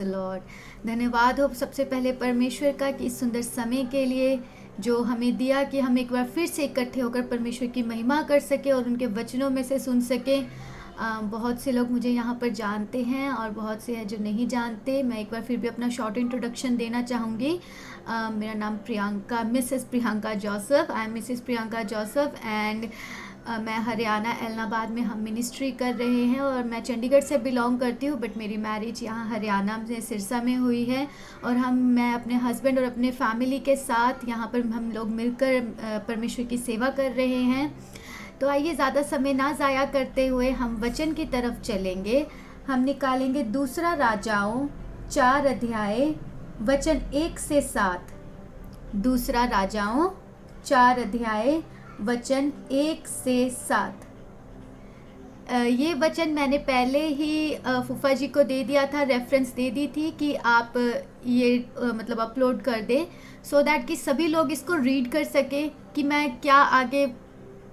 Lord, धन्यवाद हो सबसे पहले परमेश्वर का कि इस सुंदर समय के लिए जो हमें दिया कि हम एक बार फिर से इकट्ठे होकर परमेश्वर की महिमा कर सके और उनके वचनों में से सुन सकें। बहुत से लोग मुझे यहाँ पर जानते हैं और बहुत से हैं जो नहीं जानते। मैं एक बार फिर भी अपना शॉर्ट इंट्रोडक्शन देना चाहूँगी। मेरा नाम Priyanka, Mrs Priyanka Joseph. I am Mrs Priyanka Joseph and मैं हरियाणा एलनाबाद में हम मिनिस्ट्री कर रहे हैं और मैं चंडीगढ़ से बिलोंग करती हूँ, बट मेरी मैरिज यहाँ हरियाणा में सिरसा में हुई है। और मैं अपने हस्बैंड और अपने फैमिली के साथ यहाँ पर हम लोग मिलकर परमेश्वर की सेवा कर रहे हैं। तो आइए ज़्यादा समय ना ज़ाया करते हुए हम वचन की तरफ चलेंगे। हम निकालेंगे दूसरा राजाओं 4 अध्याय वचन 1 से 7। दूसरा राजाओं 4 अध्याय वचन 1 से 7। ये वचन मैंने पहले ही फूफा जी को दे दिया था, रेफरेंस दे दी थी कि आप ये मतलब अपलोड कर दें सो दैट कि सभी लोग इसको रीड कर सके कि मैं क्या आगे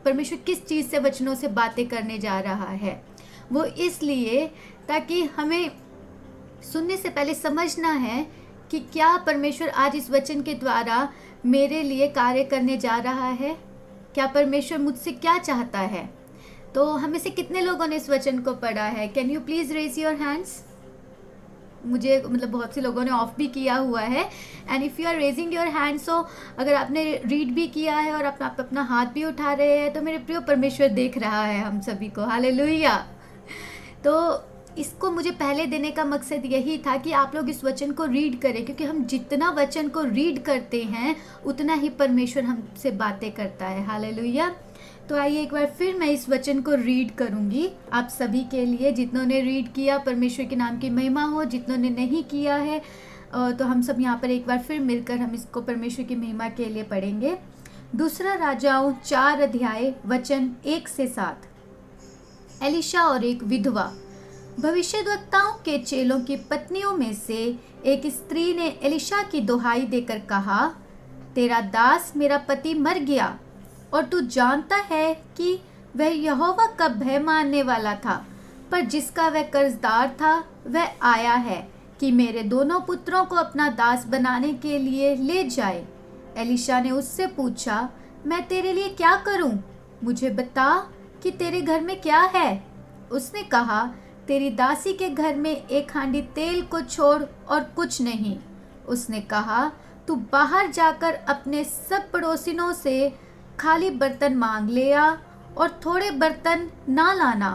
परमेश्वर किस चीज़ से वचनों से बातें करने जा रहा है। वो इसलिए ताकि हमें सुनने से पहले समझना है कि क्या परमेश्वर आज इस वचन के द्वारा मेरे लिए कार्य करने जा रहा है, क्या परमेश्वर मुझसे क्या चाहता है। तो हमें से कितने लोगों ने इस वचन को पढ़ा है? Can you please raise your hands. मुझे मतलब बहुत से लोगों ने ऑफ भी किया हुआ है। And if you are raising your hands, so अगर आपने रीड भी किया है और आप अपना हाथ भी उठा रहे हैं तो मेरे प्रिय परमेश्वर देख रहा है हम सभी को। हालेलुया। तो इसको मुझे पहले देने का मकसद यही था कि आप लोग इस वचन को रीड करें, क्योंकि हम जितना वचन को रीड करते हैं उतना ही परमेश्वर हमसे बातें करता है। हालेलुया। तो आइए एक बार फिर मैं इस वचन को रीड करूंगी आप सभी के लिए। जितनों ने रीड किया परमेश्वर के नाम की महिमा हो, जितनों ने नहीं किया है तो हम सब यहाँ पर एक बार फिर मिलकर हम इसको परमेश्वर की महिमा के लिए पढ़ेंगे। दूसरा राजाओं 4 अध्याय वचन 1 से 7। एलिशा और एक विधवा। भविष्यद्वक्ताओं के चेलों की पत्नियों में से एक स्त्री ने एलिशा की दुहाई देकर कहा, तेरा दास मेरा पति मर गया और तू जानता है कि वह यहोवा का भय मानने वाला था, पर जिसका वह कर्जदार था वह आया है कि मेरे दोनों पुत्रों को अपना दास बनाने के लिए ले जाए। एलिशा ने उससे पूछा, मैं तेरे लिए क्या करूं? मुझे बता कि तेरे घर में क्या है। उसने कहा, तेरी दासी के घर में 1 हांडी तेल को छोड़ और कुछ नहीं। उसने कहा, तू बाहर जाकर अपने सब पड़ोसिनों से खाली बर्तन मांग ले आ और थोड़े बर्तन ना लाना।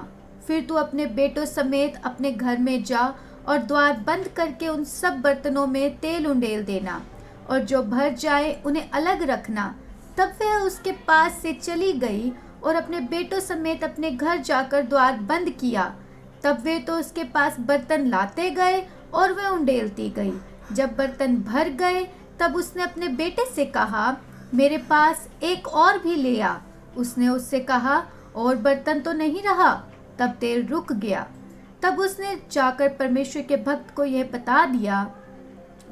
फिर तू अपने बेटों समेत अपने घर में जा और द्वार बंद करके उन सब बर्तनों में तेल उंडेल देना और जो भर जाए उन्हें अलग रखना। तब वह उसके पास से चली गई और अपने बेटों समेत अपने घर जाकर द्वार बंद किया। तब वे तो उसके पास बर्तन लाते गए और वह उंडेलती गई। जब बर्तन भर गए तब उसने अपने बेटे से कहा, मेरे पास एक और भी ले आ। उसने उससे कहा, और बर्तन तो नहीं रहा। तब तेल रुक गया। तब उसने जाकर परमेश्वर के भक्त को यह बता दिया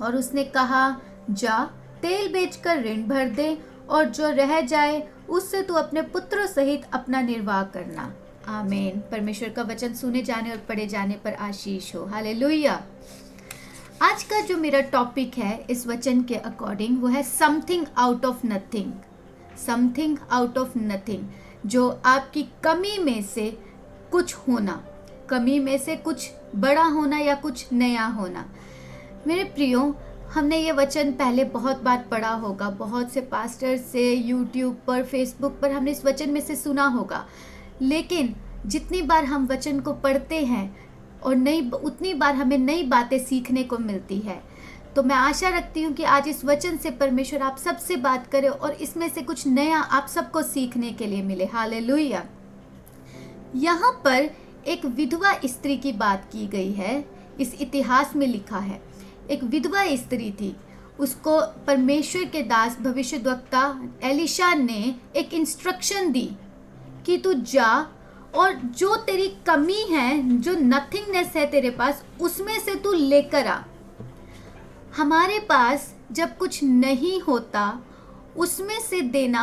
और उसने कहा, जा तेल बेचकर ऋण भर दे और जो रह जाए उससे तू अपने पुत्रों सहित अपना निर्वाह करना। आमीन। परमेश्वर का वचन सुने जाने और पढ़े जाने पर आशीष हो। हालेलुया। आज का जो मेरा टॉपिक है इस वचन के अकॉर्डिंग वो है something out of nothing. Something out of nothing, जो आपकी कमी में से कुछ होना, कमी में से कुछ बड़ा होना या कुछ नया होना। मेरे प्रियो, हमने ये वचन पहले बहुत बार पढ़ा होगा, बहुत से पास्टर से यूट्यूब पर, फेसबुक पर हमने इस वचन में से सुना होगा। लेकिन जितनी बार हम वचन को पढ़ते हैं और उतनी बार हमें नई बातें सीखने को मिलती है। तो मैं आशा रखती हूँ कि आज इस वचन से परमेश्वर आप सबसे बात करे और इसमें से कुछ नया आप सबको सीखने के लिए मिले। हालेलुया। यहाँ पर एक विधवा स्त्री की बात की गई है, इस इतिहास में लिखा है। एक विधवा स्त्री थी, उसको परमेश्वर के दास भविष्यद्वक्ता एलिशा ने एक इंस्ट्रक्शन दी कि तू जा और जो तेरी कमी है, जो नथिंगनेस है तेरे पास, उसमें से तू लेकर आ। हमारे पास जब कुछ नहीं होता उसमें से देना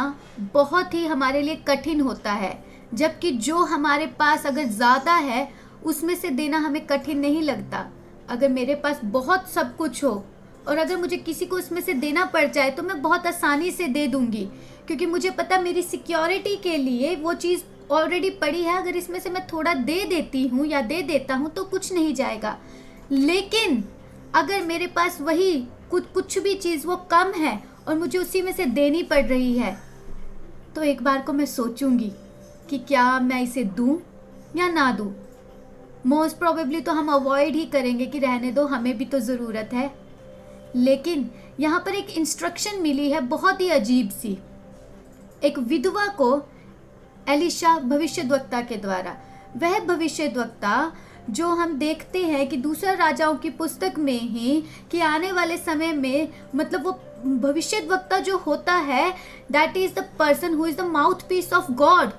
बहुत ही हमारे लिए कठिन होता है, जबकि जो हमारे पास अगर ज़्यादा है उसमें से देना हमें कठिन नहीं लगता। अगर मेरे पास बहुत सब कुछ हो और अगर मुझे किसी को उसमें से देना पड़ जाए तो मैं बहुत आसानी से दे दूंगी, क्योंकि मुझे पता मेरी सिक्योरिटी के लिए वो चीज़ ऑलरेडी पड़ी है। अगर इसमें से मैं थोड़ा दे देती हूँ या दे देता हूँ तो कुछ नहीं जाएगा। लेकिन अगर मेरे पास वही कुछ भी चीज़ वो कम है और मुझे उसी में से देनी पड़ रही है, तो एक बार को मैं सोचूंगी कि क्या मैं इसे दूं या ना दूं। मोस्ट प्रोबेबली तो हम अवॉइड ही करेंगे कि रहने दो, हमें भी तो ज़रूरत है। लेकिन यहाँ पर एक इंस्ट्रक्शन मिली है बहुत ही अजीब सी, एक विधवा को एलिशा भविष्यद्वक्ता के द्वारा। वह भविष्यद्वक्ता जो हम देखते हैं कि दूसरा राजाओं की पुस्तक में ही कि आने वाले समय में, मतलब वो भविष्यद्वक्ता जो होता है, that is the person who is the mouthpiece of God,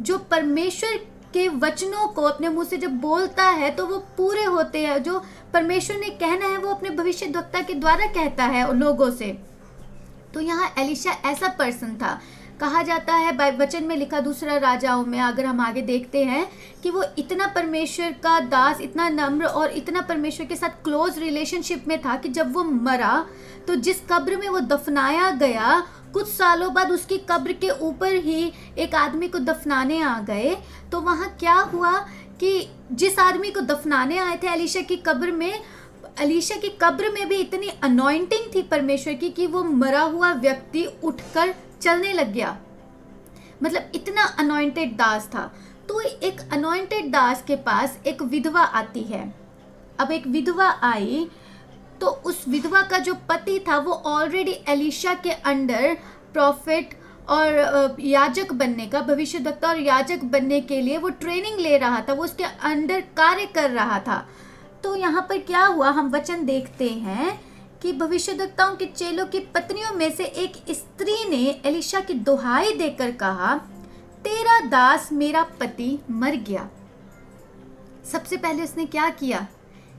जो परमेश्वर के वचनों को अपने मुंह से जब बोलता है तो वो पूरे होते हैं। जो परमेश्वर ने कहना है वो अपने भविष्यद्वक्ता के द्वारा कहता है लोगों से। तो यहाँ एलिशा ऐसा पर्सन था। कहा जाता है, वचन में लिखा दूसरा राजाओं में, अगर हम आगे देखते हैं कि वो इतना परमेश्वर का दास, इतना नम्र और इतना परमेश्वर के साथ क्लोज रिलेशनशिप में था कि जब वो मरा तो जिस कब्र में वो दफनाया गया, कुछ सालों बाद उसकी कब्र के ऊपर ही एक आदमी को दफनाने आ गए। तो वहाँ क्या हुआ कि जिस आदमी को दफनाने आए थे एलिशा की कब्र में, एलिशा की कब्र में भी इतनी अनॉइंटिंग थी परमेश्वर की कि वो मरा हुआ व्यक्ति उठकर चलने लग गया। मतलब इतना अनॉइंटेड दास था। तो एक अनॉइंटेड दास के पास एक विधवा आती है। अब एक विधवा आई तो उस विधवा का जो पति था वो ऑलरेडी एलिशा के अंडर प्रॉफिट और याजक बनने का, भविष्यद्वक्ता और याजक बनने के लिए वो ट्रेनिंग ले रहा था, वो उसके अंडर कार्य कर रहा था। तो यहाँ पर क्या हुआ, हम वचन देखते हैं कि भविष्यद्वक्ताओं के चेलों की पत्नियों में से एक स्त्री ने एलिशा की दुहाई देकर कहा, तेरा दास मेरा पति मर गया। सबसे पहले उसने क्या किया,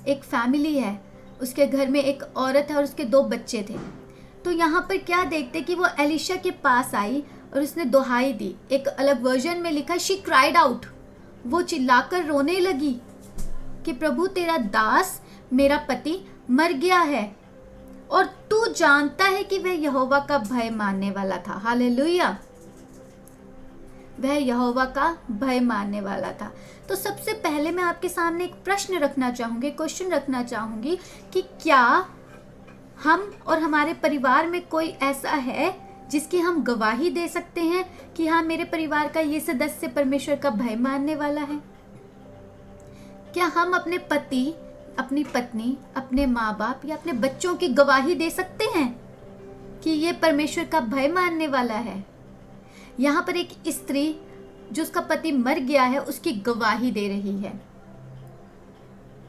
एक फैमिली है, उसके घर में एक औरत है और उसके 2 बच्चे थे। तो यहाँ पर क्या देखते कि वो एलिशा के पास आई और उसने दुहाई दी। एक अलग वर्जन में लिखा शी क्राइड आउट, वो चिल्लाकर रोने लगी कि प्रभु तेरा दास मेरा पति मर गया है और तू जानता है कि वह यहोवा का भय मानने वाला था। हालेलुया, वह यहोवा का भय मानने वाला था। तो सबसे पहले मैं आपके सामने एक प्रश्न रखना चाहूंगी, क्वेश्चन रखना चाहूंगी कि क्या हम और हमारे परिवार में कोई ऐसा है जिसकी हम गवाही दे सकते हैं कि हाँ, मेरे परिवार का ये सदस्य परमेश्वर का भय मानने वाला है। क्या हम अपने पति, अपनी पत्नी, अपने माँ बाप या अपने बच्चों की गवाही दे सकते हैं कि ये परमेश्वर का भय मानने वाला है? यहाँ पर एक स्त्री जो उसका पति मर गया है उसकी गवाही दे रही है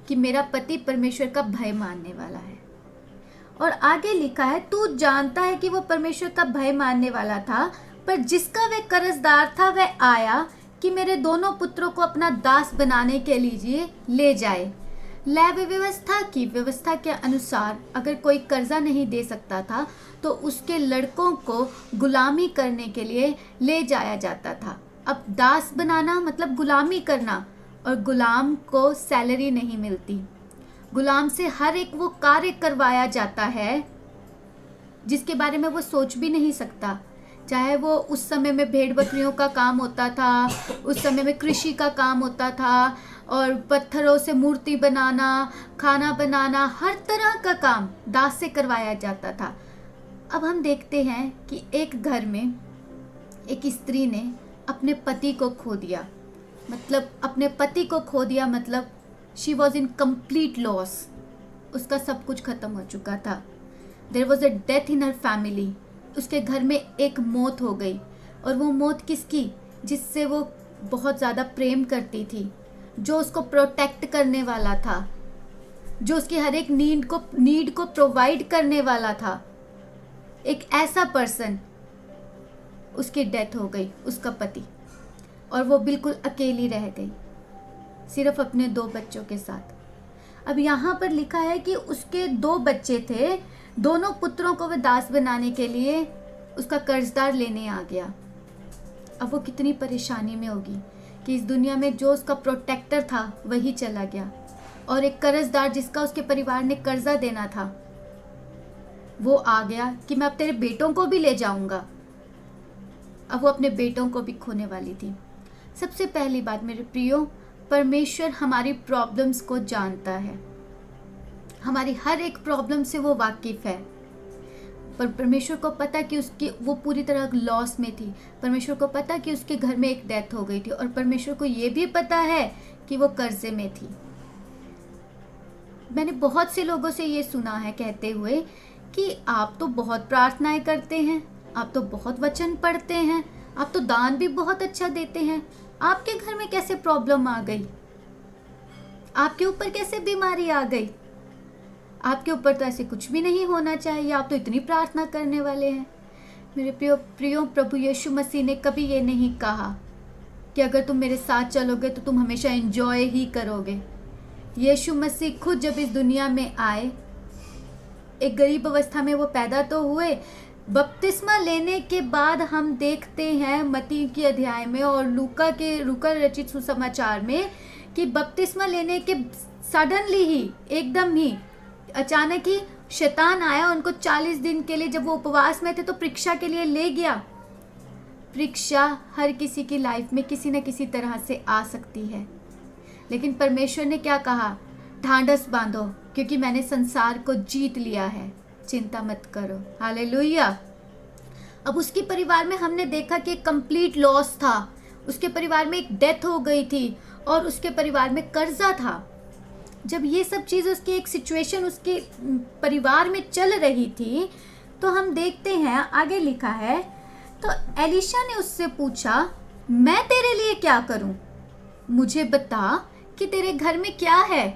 कि मेरा पति परमेश्वर का भय मानने वाला है। और आगे लिखा है, तू जानता है कि वो परमेश्वर का भय मानने वाला था, पर जिसका वह कर्जदार था वह आया कि मेरे दोनों पुत्रों को अपना दास बनाने के लिए ले जाए। लैव व्यवस्था की व्यवस्था के अनुसार अगर कोई कर्जा नहीं दे सकता था तो उसके लड़कों को गुलामी करने के लिए ले जाया जाता था। अब दास बनाना मतलब गुलामी करना, और गुलाम को सैलरी नहीं मिलती। गुलाम से हर एक वो कार्य करवाया जाता है जिसके बारे में वो सोच भी नहीं सकता। चाहे वो उस समय में भेड़ बकरियों का काम होता था, उस समय में कृषि का काम होता था, और पत्थरों से मूर्ति बनाना, खाना बनाना, हर तरह का काम दास से करवाया जाता था। अब हम देखते हैं कि एक घर में एक स्त्री ने अपने पति को खो दिया। मतलब अपने पति को खो दिया मतलब she was in complete loss. उसका सब कुछ खत्म हो चुका था। There was a death in her family. उसके घर में एक मौत हो गई, और वो मौत किसकी? जिससे वो बहुत ज़्यादा प्रेम करती थी, जो उसको प्रोटेक्ट करने वाला था, जो उसकी हर एक नीड को प्रोवाइड करने वाला था। एक ऐसा पर्सन, उसकी डेथ हो गई, उसका पति, और वो बिल्कुल अकेली रह गई, सिर्फ अपने 2 बच्चों के साथ। अब यहाँ पर लिखा है कि उसके 2 बच्चे थे, दोनों पुत्रों को वह दास बनाने के लिए उसका कर्जदार लेने आ गया। अब वो कितनी परेशानी में होगी कि इस दुनिया में जो उसका प्रोटेक्टर था वही चला गया, और एक कर्जदार जिसका उसके परिवार ने कर्जा देना था, वो आ गया कि मैं अब तेरे बेटों को भी ले जाऊंगा। अब वो अपने बेटों को भी खोने वाली थी। सबसे पहली बात मेरे प्रियो, परमेश्वर हमारी प्रॉब्लम्स को जानता है, हमारी हर एक प्रॉब्लम से वो वाकिफ है। पर परमेश्वर को पता कि उसकी वो पूरी तरह लॉस में थी। परमेश्वर को पता कि उसके घर में एक डेथ हो गई थी, और परमेश्वर को ये भी पता है कि वो कर्जे में थी। मैंने बहुत से लोगों से ये सुना है कहते हुए कि आप तो बहुत प्रार्थनाएं करते हैं, आप तो बहुत वचन पढ़ते हैं, आप तो दान भी बहुत अच्छा देते हैं, आपके घर में कैसे प्रॉब्लम आ गई, आपके ऊपर कैसे बीमारी आ गई, आपके ऊपर तो ऐसे कुछ भी नहीं होना चाहिए, आप तो इतनी प्रार्थना करने वाले हैं। मेरे प्रियो, प्रभु यीशु मसीह ने कभी ये नहीं कहा कि अगर तुम मेरे साथ चलोगे तो तुम हमेशा एंजॉय ही करोगे। यीशु मसीह खुद जब इस दुनिया में आए, एक गरीब अवस्था में वो पैदा तो हुए। बपतिस्मा लेने के बाद हम देखते हैं मत्ती के अध्याय में और लूका रचित सुसमाचार में कि बपतिस्मा लेने के सडनली ही, एकदम ही, अचानक ही शैतान आया उनको 40 दिन के लिए, जब वो उपवास में थे तो परीक्षा के लिए ले गया। परीक्षा हर किसी की लाइफ में किसी न किसी तरह से आ सकती है, लेकिन परमेश्वर ने क्या कहा? ढांढस बांधो, क्योंकि मैंने संसार को जीत लिया है, चिंता मत करो। हालेलुया। अब उसके परिवार में हमने देखा कि एक कंप्लीट लॉस था, उसके परिवार में एक डेथ हो गई थी और उसके परिवार में कर्जा था। जब ये सब चीज़, उसकी एक सिचुएशन उसके परिवार में चल रही थी, तो हम देखते हैं आगे लिखा है, तो एलीशा ने उससे पूछा, मैं तेरे लिए क्या करूं? मुझे बता कि तेरे घर में क्या है।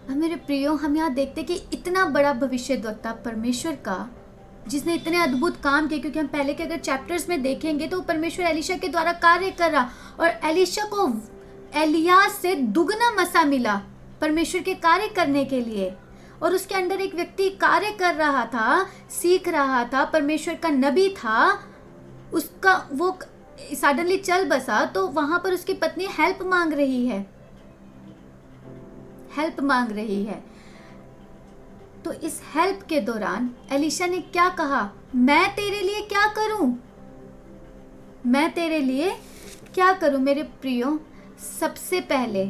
अब मेरे प्रियो, हम यहाँ देखते कि इतना बड़ा भविष्यद्वक्ता परमेश्वर का, जिसने इतने अद्भुत काम किए, क्योंकि हम पहले के अगर चैप्टर्स में देखेंगे तो परमेश्वर एलीशा के द्वारा कार्य कर रहा, और एलीशा को एलिया से दुगना मसा मिला परमेश्वर के कार्य करने के लिए, और उसके अंदर एक व्यक्ति कार्य कर रहा था, सीख रहा था, परमेश्वर का नबी था, उसका वो सडनली चल बसा, तो वहां पर उसकी पत्नी हेल्प मांग रही है। तो इस हेल्प के दौरान एलीशा ने क्या कहा? मैं तेरे लिए क्या करूं? मैं तेरे लिए क्या करूं? मेरे प्रियो, सबसे पहले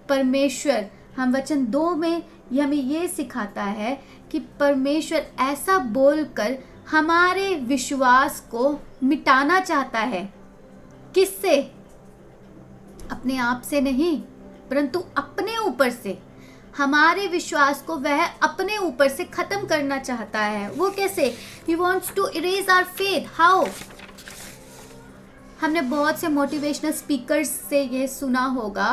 परमेश्वर, हम वचन 2 में हमें ये सिखाता है कि परमेश्वर ऐसा बोलकर हमारे विश्वास को मिटाना चाहता है। किससे? अपने आप से नहीं, परंतु अपने ऊपर से। हमारे विश्वास को वह अपने ऊपर से खत्म करना चाहता है। वो कैसे? He wants to erase our faith. How? हमने बहुत से मोटिवेशनल स्पीकर्स से ये सुना होगा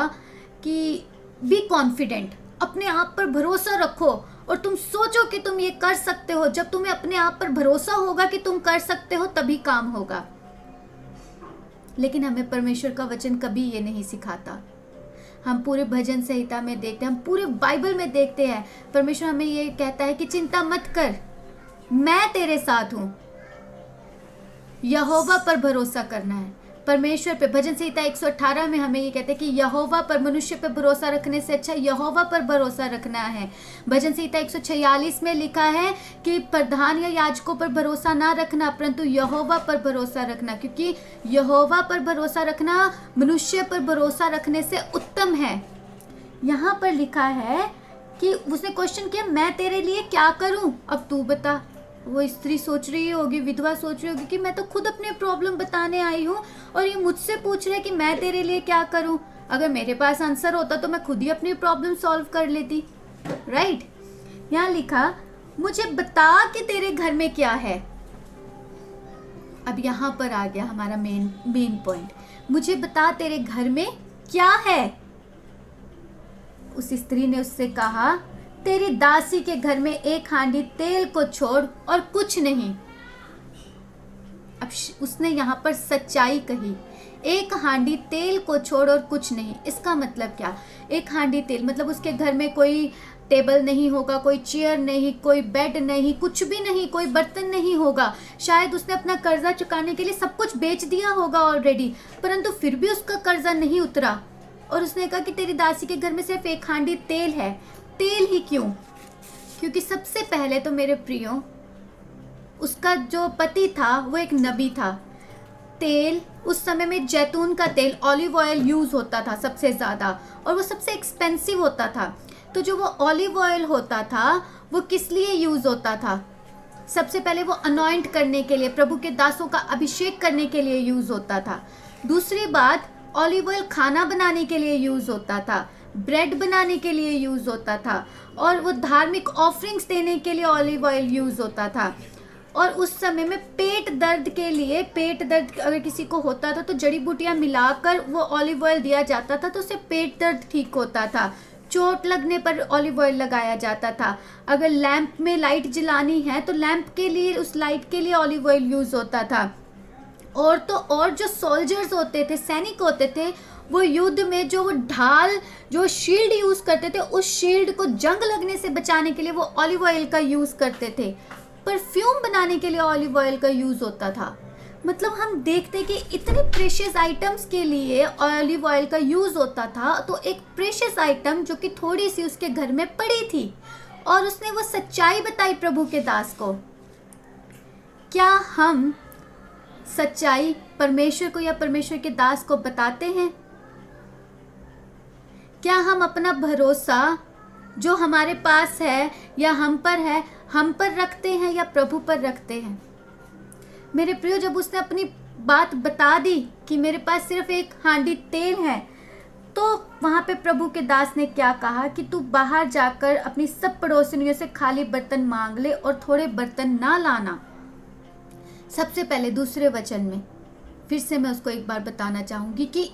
कि बी कॉन्फिडेंट, अपने आप पर भरोसा रखो और तुम सोचो कि तुम ये कर सकते हो। जब तुम्हें अपने आप पर भरोसा होगा कि तुम कर सकते हो, तभी काम होगा। लेकिन हमें परमेश्वर का वचन कभी ये नहीं सिखाता। हम पूरे भजन संहिता में देखते हैं, हम पूरे बाइबल में देखते हैं, परमेश्वर हमें ये कहता है कि चिंता मत कर, मैं तेरे साथ हूं। यहोवा पर भरोसा करना है, परमेश्वर पे। भजन संहिता 118 में हमें ये कहते हैं कि यहोवा पर, मनुष्य पर भरोसा रखने से अच्छा यहोवा पर भरोसा रखना है। भजन संहिता 146 में लिखा है कि प्रधान या याजकों पर भरोसा ना रखना, परंतु यहोवा पर भरोसा रखना, क्योंकि यहोवा पर भरोसा रखना मनुष्य पर भरोसा रखने से उत्तम है। यहाँ पर लिखा है कि उसने क्वेश्चन किया, मैं तेरे लिए क्या करूं? अब तू बता। वो स्त्री सोच रही होगी, विधवा सोच रही होगी कि मैं तो खुद अपने प्रॉब्लम बताने आई हूँ और ये मुझसे पूछ रहा है कि मैं तेरे लिए क्या करूँ। अगर मेरे पास आंसर होता तो मैं खुद ही अपनी प्रॉब्लम सॉल्व कर लेती, राइट? यहाँ लिखा, मुझे बता कि तेरे घर में क्या है। अब यहाँ पर आ गया हमारा मेन पॉइंट, मुझे बता तेरे घर में क्या है। उस स्त्री ने उससे कहा, तेरी दासी के घर में एक हांडी तेल को छोड़ और कुछ नहीं। अब उसने यहाँ पर सच्चाई कही, एक हांडी तेल को छोड़ और कुछ नहीं। इसका मतलब क्या? एक हांडी तेल मतलब उसके घर में कोई टेबल नहीं होगा, कोई चेयर नहीं, कोई बेड नहीं, कुछ भी नहीं, कोई बर्तन नहीं होगा। शायद उसने अपना कर्जा चुकाने के लिए सब कुछ बेच दिया होगा ऑलरेडी, परंतु फिर भी उसका कर्जा नहीं उतरा। और उसने कहा कि तेरी दासी के घर में सिर्फ एक हांडी तेल है। तेल ही क्यों? क्योंकि सबसे पहले तो मेरे प्रियो, उसका जो पति था वो एक नबी था। तेल उस समय में जैतून का तेल, ऑलिव ऑयल यूज़ होता था सबसे ज़्यादा, और वो सबसे एक्सपेंसिव होता था। तो जो वो ऑलिव ऑयल होता था वो किस लिए यूज़ होता था? सबसे पहले वो अनॉइंट करने के लिए, प्रभु के दासों का अभिषेक करने के लिए यूज़ होता था। दूसरी बात, ऑलिव ऑयल खाना बनाने के लिए यूज़ होता था, ब्रेड बनाने के लिए यूज़ होता था, और वो धार्मिक ऑफरिंग्स देने के लिए ऑलिव ऑयल यूज़ होता था। और उस समय में पेट दर्द के लिए, पेट दर्द अगर किसी को होता था तो जड़ी बूटियाँ मिलाकर वो ऑलिव ऑयल दिया जाता था, तो उससे पेट दर्द ठीक होता था। चोट लगने पर ऑलिव ऑयल लगाया जाता था। अगर लैंप में लाइट जलानी है तो लैंप के लिए, उस लाइट के लिए ऑलिव ऑयल यूज़ होता था। और तो और जो सोल्जर्स होते थे, सैनिक होते थे, वो युद्ध में जो वो ढाल, जो शील्ड यूज़ करते थे, उस शील्ड को जंग लगने से बचाने के लिए वो ऑलिव ऑयल का यूज़ करते थे। परफ्यूम बनाने के लिए ऑलिव ऑयल का यूज़ होता था। मतलब हम देखते कि इतने प्रेशियस आइटम्स के लिए ऑलिव ऑयल का यूज़ होता था। तो एक प्रेशियस आइटम जो कि थोड़ी सी उसके घर में पड़ी थी और उसने वो सच्चाई बताई प्रभु के दास को। क्या हम सच्चाई परमेश्वर को या परमेश्वर के दास को बताते हैं? क्या हम अपना भरोसा जो हमारे पास है या हम पर है, हम पर रखते हैं या प्रभु पर रखते हैं? मेरे प्रियो, जब उसने अपनी बात बता दी कि मेरे पास सिर्फ एक हांडी तेल है, तो वहाँ पे प्रभु के दास ने क्या कहा कि तू बाहर जाकर अपनी सब पड़ोसियों से खाली बर्तन मांग ले और थोड़े बर्तन ना लाना। सबसे पहले दूसरे वचन में फिर से मैं उसको एक बार बताना चाहूँगी कि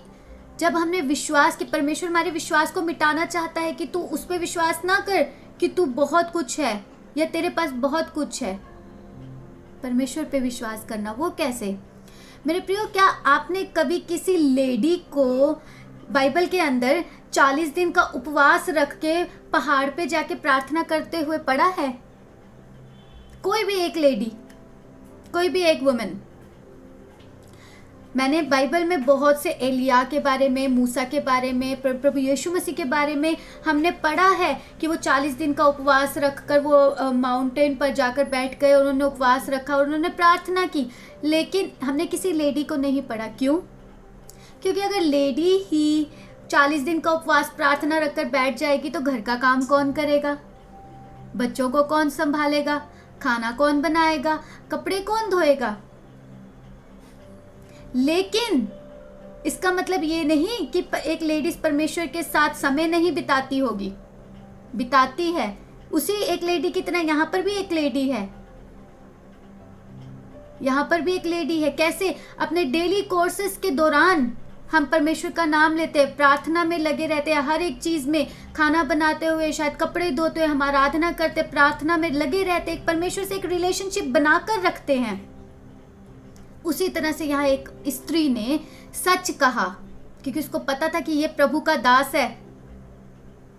जब हमने विश्वास कि परमेश्वर हमारे विश्वास को मिटाना चाहता है कि तू उस पर विश्वास ना कर कि तू बहुत कुछ है या तेरे पास बहुत कुछ है। परमेश्वर पे विश्वास करना, वो कैसे? मेरे प्रियो, क्या आपने कभी किसी लेडी को बाइबल के अंदर 40 दिन का उपवास रख के पहाड़ पे जाके प्रार्थना करते हुए पढ़ा है? कोई भी एक लेडी, कोई भी एक वुमेन। मैंने बाइबल में बहुत से एलिया के बारे में, मूसा के बारे में, प्रभु यीशु मसीह के बारे में हमने पढ़ा है कि वो 40 दिन का उपवास रखकर वो माउंटेन पर जाकर बैठ गए और उन्होंने उपवास रखा और उन्होंने प्रार्थना की। लेकिन हमने किसी लेडी को नहीं पढ़ा। क्यों? क्योंकि अगर लेडी ही 40 दिन का उपवास प्रार्थना रखकर बैठ जाएगी तो घर का काम कौन करेगा? बच्चों को कौन संभालेगा? खाना कौन बनाएगा? कपड़े कौन धोएगा? लेकिन इसका मतलब ये नहीं कि एक लेडीज परमेश्वर के साथ समय नहीं बिताती होगी, बिताती है। उसी एक लेडी की तरह यहाँ पर भी एक लेडी है, यहाँ पर भी एक लेडी है। कैसे? अपने डेली कोर्सेज के दौरान हम परमेश्वर का नाम लेते हैं, प्रार्थना में लगे रहते हैं, हर एक चीज में, खाना बनाते हुए, शायद कपड़े धोते हुए हम आराधना करते, प्रार्थना में लगे रहते, एक परमेश्वर से एक रिलेशनशिप बनाकर रखते हैं। उसी तरह से यहाँ एक स्त्री ने सच कहा क्योंकि उसको पता था कि ये प्रभु का दास है,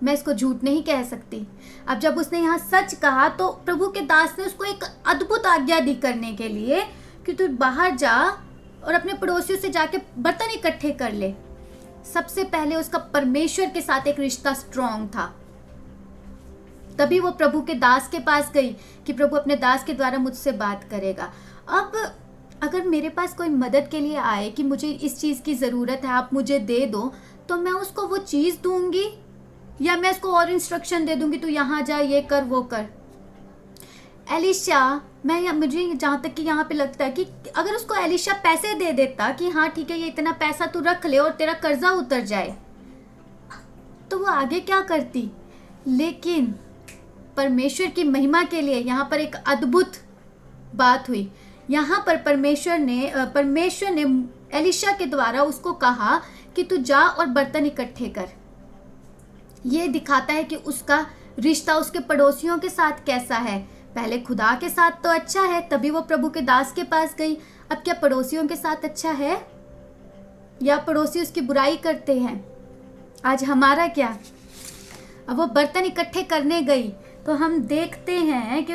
मैं इसको झूठ नहीं कह सकती। अब जब उसने यहाँ सच कहा तो प्रभु के दास ने उसको एक अद्भुत आज्ञा दी करने के लिए कि तू बाहर जा और अपने पड़ोसियों से जाके बर्तन इकट्ठे कर ले। सबसे पहले उसका परमेश्वर के साथ एक रिश्ता स्ट्रॉन्ग था, तभी वो प्रभु के दास के पास गई कि प्रभु अपने दास के द्वारा मुझसे बात करेगा। अब अगर मेरे पास कोई मदद के लिए आए कि मुझे इस चीज़ की ज़रूरत है, आप मुझे दे दो, तो मैं उसको वो चीज़ दूंगी या मैं उसको और इंस्ट्रक्शन दे दूंगी, तू यहाँ जा, ये कर, वो कर। एलिशा, मुझे जहाँ तक कि यहाँ पे लगता है कि अगर उसको एलिशा पैसे दे देता कि हाँ ठीक है, ये इतना पैसा तू रख ले और तेरा कर्जा उतर जाए, तो वो आगे क्या करती। लेकिन परमेश्वर की महिमा के लिए यहाँ पर एक अद्भुत बात हुई। यहाँ पर परमेश्वर ने एलिशा के द्वारा उसको कहा कि तू जा और बर्तन इकट्ठे कर। ये दिखाता है कि उसका रिश्ता उसके पड़ोसियों के साथ कैसा है। पहले खुदा के साथ तो अच्छा है, तभी वो प्रभु के दास के पास गई। अब क्या पड़ोसियों के साथ अच्छा है या पड़ोसी उसकी बुराई करते हैं? आज हमारा क्या? अब वो बर्तन इकट्ठे करने गई तो हम देखते हैं कि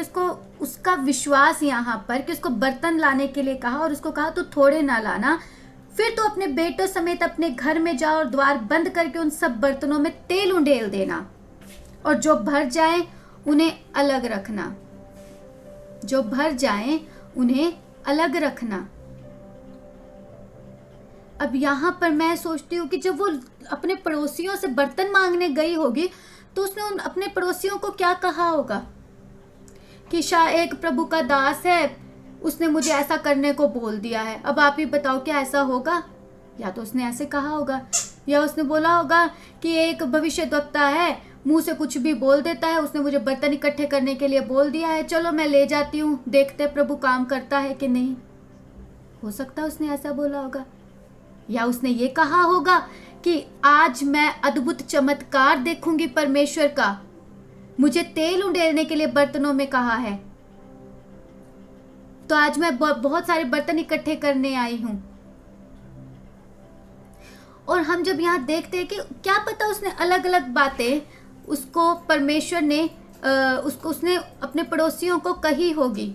उसका विश्वास यहाँ पर कि उसको बर्तन लाने के लिए कहा और उसको कहा तू थोड़े ना लाना, फिर तो अपने बेटों समेत अपने घर में जाओ और द्वार बंद करके उन सब बर्तनों में तेल उंडेल देना, और जो भर जाए उन्हें अलग रखना। जो भर जाए उन्हें अलग रखना। अब यहाँ पर मैं सोचती हूँ कि जब वो अपने पड़ोसियों से बर्तन मांगने गई होगी तो उसने उन अपने पड़ोसियों को क्या कहा होगा कि शायद एक प्रभु का दास है, उसने मुझे ऐसा करने को बोल दिया है, अब आप ही बताओ क्या ऐसा होगा। या तो उसने ऐसे कहा होगा, या उसने बोला होगा कि एक भविष्यद्वक्ता है, मुंह से कुछ भी बोल देता है, उसने मुझे बर्तन इकट्ठे करने के लिए बोल दिया है, चलो मैं ले जाती हूँ, देखते प्रभु काम करता है कि नहीं। हो सकता है उसने ऐसा बोला होगा। या उसने ये कहा होगा कि आज मैं अद्भुत चमत्कार देखूंगी परमेश्वर का, मुझे तेल उंडेलने के लिए बर्तनों में कहा है, तो आज मैं बहुत सारे बर्तन इकट्ठे करने आई हूं। और हम जब यहाँ देखते हैं कि क्या पता उसने अलग अलग बातें उसको परमेश्वर ने उसने अपने पड़ोसियों को कही होगी।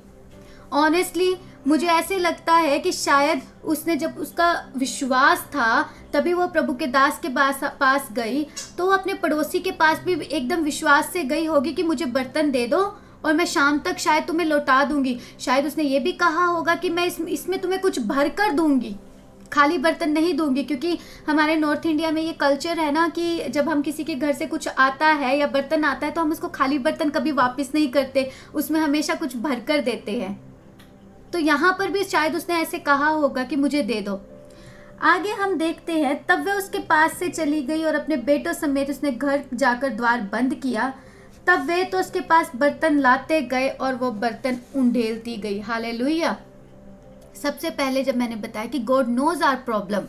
ऑनेस्टली मुझे ऐसे लगता है कि शायद उसने, जब उसका विश्वास था तभी वो प्रभु के दास के पास गई, तो वो अपने पड़ोसी के पास भी एकदम विश्वास से गई होगी कि मुझे बर्तन दे दो और मैं शाम तक शायद तुम्हें लौटा दूंगी। शायद उसने ये भी कहा होगा कि मैं इसमें तुम्हें कुछ भर कर दूंगी, खाली बर्तन नहीं दूंगी, क्योंकि हमारे नॉर्थ इंडिया में ये कल्चर है ना कि जब हम किसी के घर से कुछ आता है या बर्तन आता है तो हम उसको खाली बर्तन कभी वापस नहीं करते, उसमें हमेशा कुछ भर कर देते हैं। तो यहाँ पर भी शायद उसने ऐसे कहा होगा कि मुझे दे दो। आगे हम देखते हैं, तब वह उसके पास से चली गई और अपने बेटों समेत उसने घर जाकर द्वार बंद किया। तब वे तो उसके पास बर्तन लाते गए और वो बर्तन उंडेलती गई। हालेलुया। सबसे पहले जब मैंने बताया कि गॉड नोज आवर प्रॉब्लम,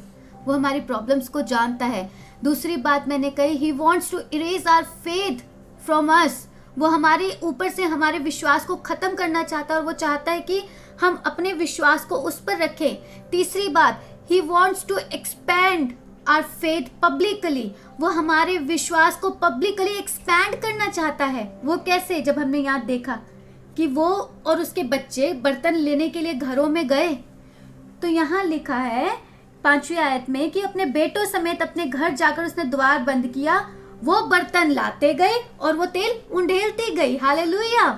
वो हमारी प्रॉब्लम्स को जानता है। दूसरी बात मैंने कही, he wants to erase our faith from us, वो हमारे ऊपर से हमारे विश्वास को खत्म करना चाहता है और वो चाहता है कि हम अपने विश्वास को उस पर रखें। तीसरी बात, he wants to expand our faith publicly, वो हमारे विश्वास को पब्लिकली एक्सपैंड करना चाहता है। वो कैसे? जब हमने यहाँ देखा कि वो और उसके बच्चे बर्तन लेने के लिए घरों में गए, तो यहाँ लिखा है 5वीं आयत में कि अपने बेटों समेत अपने घर जाकर उसने द्वार बंद किया, वो बर्तन लाते गए और वो तेल उंडेलती गई। हालेलुया।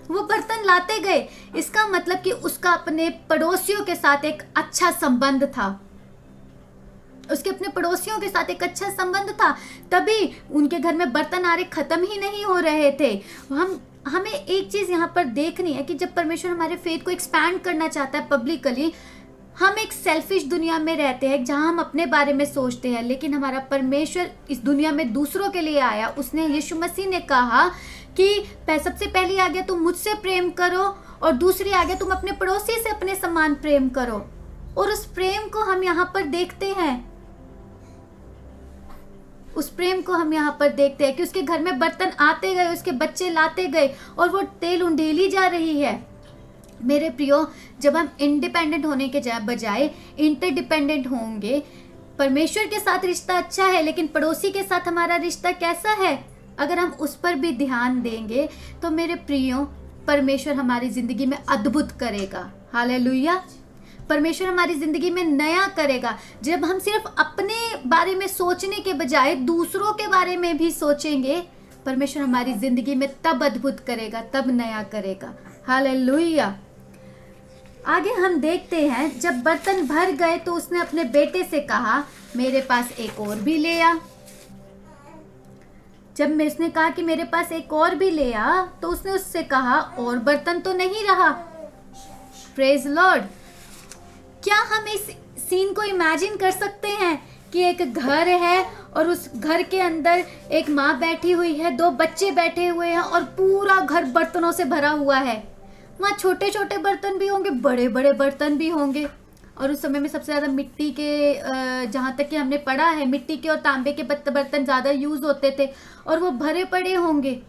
वो बर्तन लाते गए, इसका मतलब कि उसका अपने पड़ोसियों के साथ एक अच्छा संबंध था, उसके अपने पड़ोसियों के साथ एक अच्छा संबंध था, तभी उनके घर में बर्तन आ रहे खत्म ही नहीं हो रहे थे। हमें एक चीज यहाँ पर देखनी है कि जब परमेश्वर हमारे फेथ को एक्सपैंड करना चाहता है पब्लिकली, हम एक सेल्फिश दुनिया में रहते हैं जहां हम अपने बारे में सोचते हैं, लेकिन हमारा परमेश्वर इस दुनिया में दूसरों के लिए आया। उसने, यीशु मसीह ने कहा कि सबसे पहली आज्ञा तुम मुझसे प्रेम करो और दूसरी आज्ञा तुम अपने पड़ोसी से अपने समान प्रेम करो। और उस प्रेम को हम यहाँ पर देखते हैं, उस प्रेम को हम यहाँ पर देखते हैं कि उसके घर में बर्तन आते गए, उसके बच्चे लाते गए और वो तेल उंडेली जा रही है। मेरे प्रियो, जब हम इंडिपेंडेंट होने के बजाय इंटरडिपेंडेंट होंगे, परमेश्वर के साथ रिश्ता अच्छा है, लेकिन पड़ोसी के साथ हमारा रिश्ता कैसा है, अगर हम उस पर भी ध्यान देंगे तो मेरे प्रियो, परमेश्वर हमारी जिंदगी में अद्भुत करेगा। हालेलुया। परमेश्वर हमारी जिंदगी में नया करेगा। जब हम सिर्फ अपने बारे में सोचने के बजाय दूसरों के बारे में भी सोचेंगे, परमेश्वर हमारी जिंदगी में तब अद्भुत करेगा, तब नया करेगा। हालेलुया। आगे हम देखते हैं, जब बर्तन भर गए तो उसने अपने बेटे से कहा, मेरे पास एक और भी ले आ। जब उसने कहा कि मेरे पास एक और भी ले आ, तो उसने उससे कहा, और बर्तन तो नहीं रहा। Praise Lord. क्या हम इस सीन को इमेजिन कर सकते हैं कि एक घर है और उस घर के अंदर एक माँ बैठी हुई है, 2 बच्चे बैठे हुए हैं और पूरा घर बर्तनों से भरा हुआ है। वहाँ छोटे छोटे बर्तन भी होंगे, बड़े बड़े बर्तन भी होंगे। और उस समय में सबसे ज़्यादा मिट्टी के, जहाँ तक कि हमने पढ़ा है, मिट्टी के और तांबे के बर्तन ज़्यादा यूज़ होते थे और वो भरे पड़े होंगे।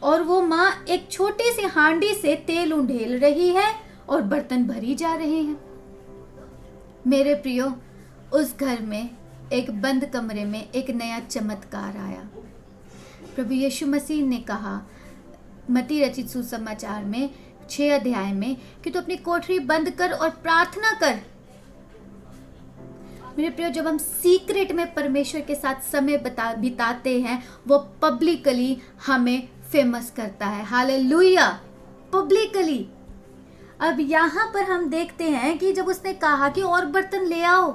और वो माँ एक छोटी सी हांडी से तेल उंडेल रही है और बर्तन भरी जा रहे हैं। मेरे प्रियो, उस घर में, एक बंद कमरे में एक नया चमत्कार आया। प्रभु यीशु मसीह ने कहा मत्ती रचित सुसमाचार में 6 अध्याय में कि तू अपनी कोठरी बंद कर और प्रार्थना कर। मेरे प्रियो, जब हम सीक्रेट में परमेश्वर के साथ समय बिताते हैं, वो पब्लिकली हमें फेमस करता है। Hallelujah, publicly. अब यहाँ पर हम देखते हैं कि जब उसने कहा कि और बर्तन ले आओ,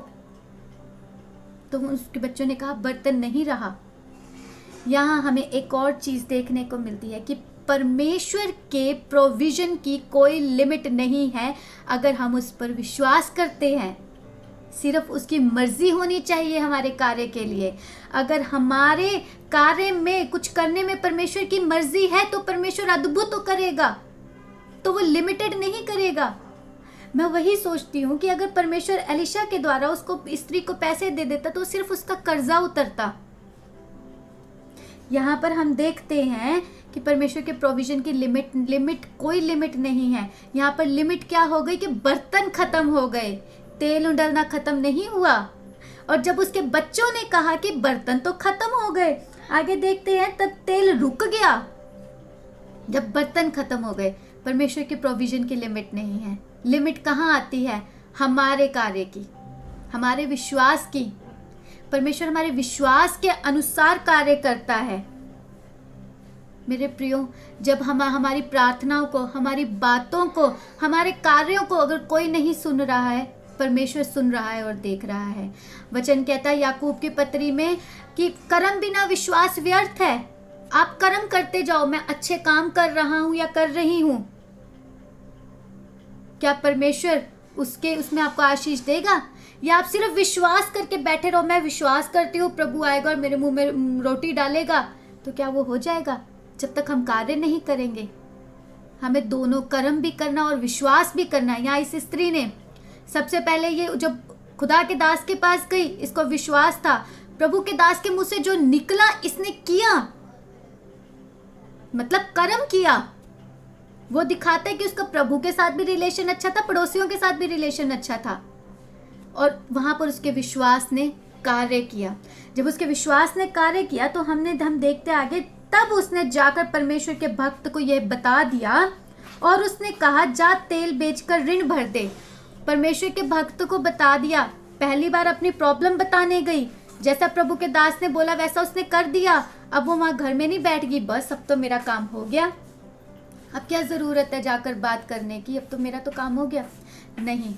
तो उसके बच्चों ने कहा बर्तन नहीं रहा। यहाँ हमें एक और चीज देखने को मिलती है कि परमेश्वर के प्रोविजन की कोई लिमिट नहीं है अगर हम उस पर विश्वास करते हैं। सिर्फ उसकी मर्जी होनी चाहिए हमारे कार्य के लिए। अगर हमारे कार्य में कुछ करने में परमेश्वर की मर्जी है तो परमेश्वर अद्भुत तो करेगा, तो वो लिमिटेड नहीं करेगा। मैं वही सोचती हूँ कि अगर परमेश्वर एलिशा के द्वारा उसको स्त्री को पैसे दे देता तो सिर्फ उसका कर्जा उतरता। यहाँ पर हम देखते हैं कि परमेश्वर के प्रोविजन की लिमिट कोई लिमिट नहीं है। यहाँ पर लिमिट क्या हो गई कि बर्तन खत्म हो गए, तेल उंडलना खत्म नहीं हुआ। और जब उसके बच्चों ने कहा कि बर्तन तो खत्म हो गए, आगे देखते हैं तब तेल रुक गया। जब बर्तन खत्म हो गए, परमेश्वर के प्रोविजन की लिमिट नहीं है। लिमिट कहाँ आती है? हमारे कार्य की, हमारे विश्वास की। परमेश्वर हमारे विश्वास के अनुसार कार्य करता है। मेरे प्रियो, जब हम हमारी प्रार्थनाओं को, हमारी बातों को, हमारे कार्यों को अगर कोई नहीं सुन रहा है, परमेश्वर सुन रहा है और देख रहा है। वचन कहता है याकूब की पत्री में कि कर्म बिना विश्वास व्यर्थ है। आप कर्म करते जाओ, मैं अच्छे काम कर रहा हूं या कर रही हूं, क्या परमेश्वर उसमें आपको आशीष देगा? या आप सिर्फ विश्वास करके बैठे रहो, मैं विश्वास करती हूँ प्रभु आएगा और मेरे मुंह में रोटी डालेगा, तो क्या वो हो जाएगा? जब तक हम कार्य नहीं करेंगे। हमें दोनों कर्म भी करना और विश्वास भी करना है। यहाँ इस स्त्री ने सबसे पहले ये जब खुदा के दास के पास गई, इसको विश्वास था, प्रभु के दास के मुंह से जो निकला इसने किया, मतलब कर्म किया। वो दिखाता है कि उसका प्रभु के साथ भी रिलेशन अच्छा था, पड़ोसियों के साथ भी रिलेशन अच्छा था, और वहां पर उसके विश्वास ने कार्य किया। जब उसके विश्वास ने कार्य किया तो हम देखते आगे, तब उसने जाकर परमेश्वर के भक्त को यह बता दिया और उसने कहा जा तेल बेचकर ऋण भर दे। परमेश्वर के भक्त को बता दिया। पहली बार अपनी प्रॉब्लम बताने गई, जैसा प्रभु के दास ने बोला वैसा उसने कर दिया। अब वो वहां घर में नहीं बैठ गई, बस अब तो मेरा काम हो गया, अब क्या जरूरत है जाकर बात करने की, अब तो मेरा तो काम हो गया। नहीं,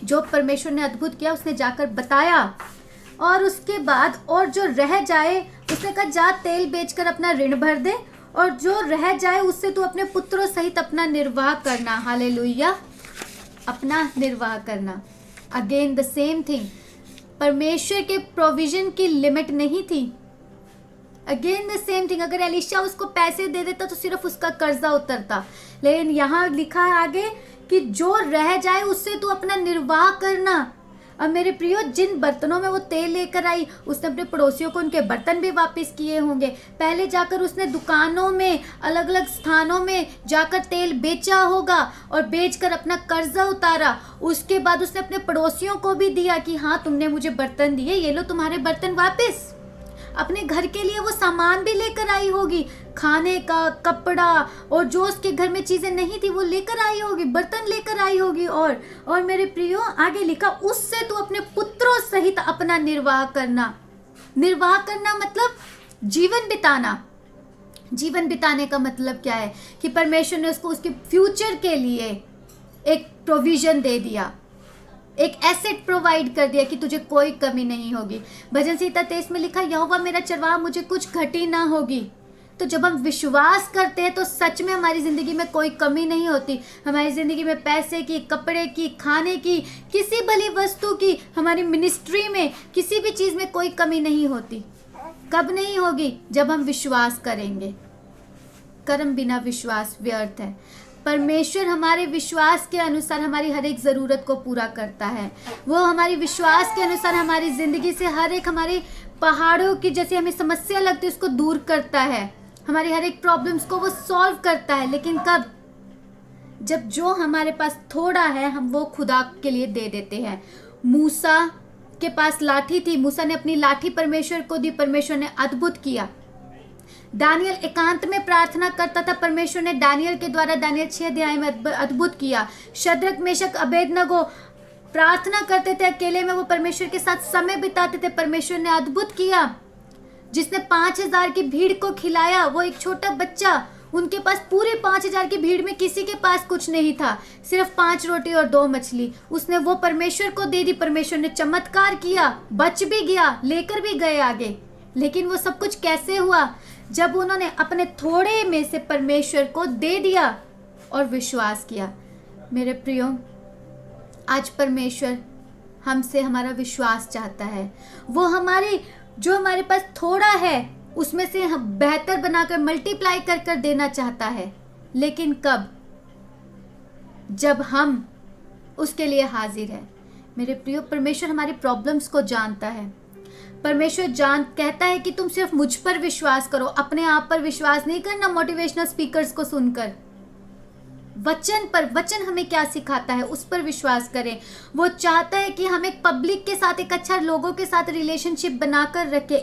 जो परमेश्वर ने अद्भुत किया उसने जाकर बताया, और उसके बाद और जो रह जाए, उसने कहा जा तेल बेचकर अपना ऋण भर दे, और जो रह जाए उससे तू अपने पुत्रों सहित अपना निर्वाह करना। हालेलुया, अपना निर्वाह करना। अगेन द सेम थिंग, परमेश्वर के प्रोविजन की लिमिट नहीं थी। अगेन द सेम थिंग, अगर एलिशा उसको पैसे दे देता तो सिर्फ उसका कर्जा उतरता, लेकिन यहाँ लिखा है आगे कि जो रह जाए उससे तू अपना निर्वाह करना। अब मेरे प्रियो, जिन बर्तनों में वो तेल लेकर आई, उसने अपने पड़ोसियों को उनके बर्तन भी वापस किए होंगे। पहले जाकर उसने दुकानों में, अलग अलग स्थानों में जाकर तेल बेचा होगा और बेचकर अपना कर्जा उतारा। उसके बाद उसने अपने पड़ोसियों को भी दिया कि हाँ तुमने मुझे बर्तन दिए, ये लो तुम्हारे बर्तन वापस। अपने घर के लिए वो सामान भी लेकर आई होगी, खाने का, कपड़ा, और जो उसके घर में चीजें नहीं थी वो लेकर आई होगी, बर्तन लेकर आई होगी। और मेरे प्रियो, आगे लिखा उससे तू अपने पुत्रों सहित अपना निर्वाह करना। निर्वाह करना मतलब जीवन बिताना। जीवन बिताने का मतलब क्या है कि परमेश्वर ने उसको उसके फ्यूचर के लिए एक प्रोविजन दे दिया, एक एसेट प्रोवाइड कर दिया कि तुझे कोई कमी नहीं होगी। भजन संहिता 23 में लिखा, यहोवा मेरा चरवाहा, मुझे कुछ घटी ना होगी। तो जब हम विश्वास करते हैं तो सच में हमारी जिंदगी में कोई कमी नहीं होती। हमारी जिंदगी में पैसे की, कपड़े की, खाने की, किसी भली वस्तु की, हमारी मिनिस्ट्री में, किसी भी चीज में कोई कमी नहीं होती। कब नहीं होगी? जब हम विश्वास करेंगे। कर्म बिना विश्वास व्यर्थ है। परमेश्वर हमारे विश्वास के अनुसार हमारी हर एक ज़रूरत को पूरा करता है। वो हमारी विश्वास के अनुसार हमारी ज़िंदगी से हर एक हमारे पहाड़ों की जैसे हमें समस्या लगती है उसको दूर करता है। हमारी हर एक प्रॉब्लम्स को वो सॉल्व करता है। लेकिन कब? जब जो हमारे पास थोड़ा है हम वो खुदा के लिए दे देते हैं। मूसा के पास लाठी थी, मूसा ने अपनी लाठी परमेश्वर को दी, परमेश्वर ने अद्भुत किया। दानियल एकांत में प्रार्थना करता था, परमेश्वर ने दानियल के द्वारा दानियल 6 अध्याय में अद्भुत किया। शद्रक, मेशक, अबेदनगो प्रार्थना करते थे अकेले में, वो परमेश्वर के साथ समय बिताते थे। परमेश्वर ने अद्भुत किया, जिसने 5000 की भीड़ को खिलाया। वो एक छोटा बच्चा, उनके पास पूरे 5000 की भीड़ में किसी के पास कुछ नहीं था, सिर्फ 5 रोटी और 2 मछली। उसने वो परमेश्वर को दे दी। परमेश्वर ने चमत्कार किया, बच भी गया, लेकर भी गए आगे। लेकिन वो सब कुछ कैसे हुआ? जब उन्होंने अपने थोड़े में से परमेश्वर को दे दिया और विश्वास किया। मेरे प्रियो, आज परमेश्वर हमसे हमारा विश्वास चाहता है। वो जो हमारे पास थोड़ा है उसमें से हम बेहतर बनाकर मल्टीप्लाई कर कर देना चाहता है। लेकिन कब? जब हम उसके लिए हाजिर है। मेरे प्रियो, परमेश्वर हमारी प्रॉब्लम्स को जानता है। परमेश्वर कहता है कि तुम सिर्फ मुझ पर विश्वास करो, अपने आप पर विश्वास नहीं करना मोटिवेशनल स्पीकर्स को सुनकर। वचन पर, वचन हमें क्या सिखाता है उस पर विश्वास करें। वो चाहता है कि हम एक पब्लिक के साथ, एक अच्छा लोगों के साथ रिलेशनशिप बनाकर रखें,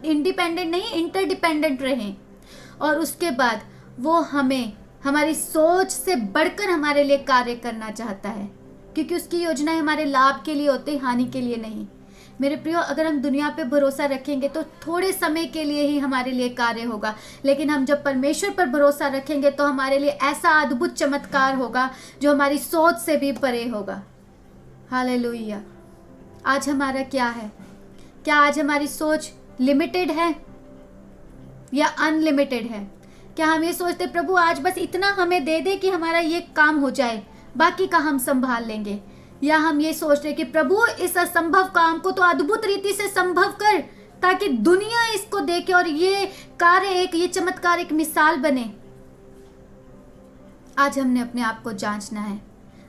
इंडिपेंडेंट नहीं, इंटरडिपेंडेंट रहें। और उसके बाद वो हमें हमारी सोच से बढ़कर हमारे लिए कार्य करना चाहता है, क्योंकि उसकी योजनाएं हमारे लाभ के लिए होती, हानि के लिए नहीं। मेरे प्रियो, अगर हम दुनिया पे भरोसा रखेंगे तो थोड़े समय के लिए ही हमारे लिए कार्य होगा, लेकिन हम जब परमेश्वर पर भरोसा रखेंगे तो हमारे लिए ऐसा अद्भुत चमत्कार होगा जो हमारी सोच से भी परे होगा। हालेलुया। आज हमारा क्या है? क्या आज हमारी सोच लिमिटेड है या अनलिमिटेड है? क्या हम ये सोचते प्रभु आज बस इतना हमें दे दे कि हमारा ये काम हो जाए, बाकी का हम संभाल लेंगे? या हम ये सोच रहे कि प्रभु इस असंभव काम को तो अद्भुत रीति से संभव कर, ताकि दुनिया इसको देखे और ये कार्य, ये चमत्कार एक मिसाल बने। आज हमने अपने आप को जांचना है।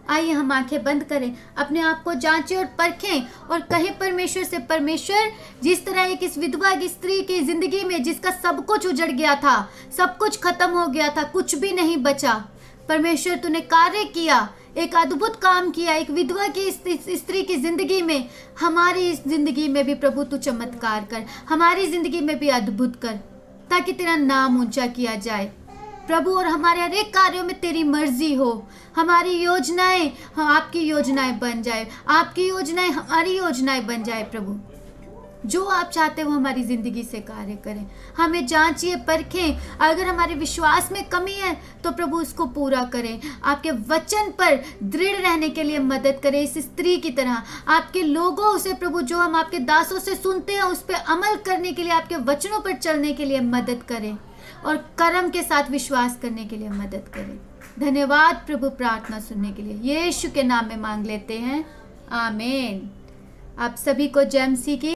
आइए हम आंखें बंद करें, अपने आप को जांचें और परखें और कहें परमेश्वर से, परमेश्वर जिस तरह एक इस विधवा की स्त्री की जिंदगी में जिसका सब कुछ उजड़ गया था, सब कुछ खत्म हो गया था, कुछ भी नहीं बचा, परमेश्वर तूने कार्य किया, एक अद्भुत काम किया एक विधवा की स्त्री की जिंदगी में। हमारी इस जिंदगी में भी प्रभु तू चमत्कार कर, हमारी जिंदगी में भी अद्भुत कर, ताकि तेरा नाम ऊंचा किया जाए प्रभु, और हमारे हर एक कार्यों में तेरी मर्जी हो। हमारी योजनाएं आपकी योजनाएं बन जाए, आपकी योजनाएं हमारी योजनाएं बन जाए। प्रभु जो आप चाहते हो हमारी जिंदगी से कार्य करें। हमें जांचिए, परखें, अगर हमारे विश्वास में कमी है तो प्रभु उसको पूरा करें। आपके वचन पर दृढ़ रहने के लिए मदद करें, इस स्त्री की तरह। आपके लोगों से प्रभु, जो हम आपके दासों से सुनते हैं, उस पर अमल करने के लिए, आपके वचनों पर चलने के लिए मदद करें और कर्म के साथ विश्वास करने के लिए मदद करें। धन्यवाद प्रभु प्रार्थना सुनने के लिए, यीशु के नाम में मांग लेते हैं, आमीन। आप सभी को जय मसीह की